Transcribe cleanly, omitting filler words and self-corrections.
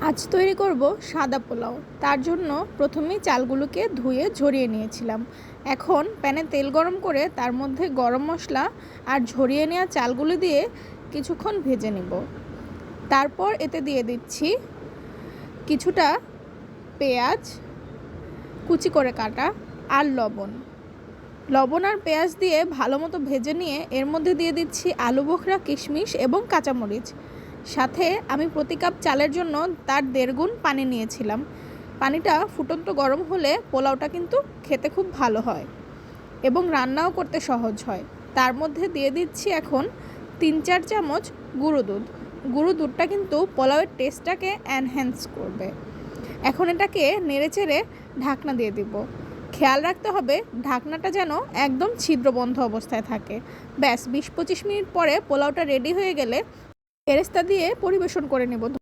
আজ তৈরি করব সাদা পোলাও। তার জন্য প্রথমেই চালগুলোকে ধুয়ে ঝরিয়ে নিয়েছিলাম। এখন প্যানে তেল গরম করে তার মধ্যে গরম মশলা আর ঝরিয়ে নেওয়া চালগুলো দিয়ে কিছুক্ষণ ভেজে নেব। তারপর এতে দিয়ে দিচ্ছি কিছুটা পেঁয়াজ কুচি করে কাটা আর লবণ আর পেঁয়াজ দিয়ে ভালো মতো ভেজে নিয়ে এর মধ্যে দিয়ে দিচ্ছি আলু বোখরা, কিশমিশ এবং কাঁচামরিচ। সাথে আমি প্রতি কাপ চালের জন্য তার 1.5 গুণ পানি নিয়েছিলাম। পানিটা ফুটন্ত গরম হলে পোলাওটা কিন্তু খেতে খুব ভালো হয় এবং রান্নাও করতে সহজ হয়। তার মধ্যে দিয়ে দিচ্ছি এখন 3-4 চামচ গুঁড়ো দুধটা কিন্তু পোলাওয়ের টেস্টটাকে এনহ্যান্স করবে। এখন এটাকে নেড়েচেড়ে ঢাকনা দিয়ে দিব। খেয়াল রাখতে হবে ঢাকনাটা যেন একদম ছিদ্রবন্ধ অবস্থায় থাকে। ব্যাস 20-25 মিনিট পরে পোলাওটা রেডি হয়ে গেলে বেরেস্তা দিয়ে পরিবেশন করে নেব।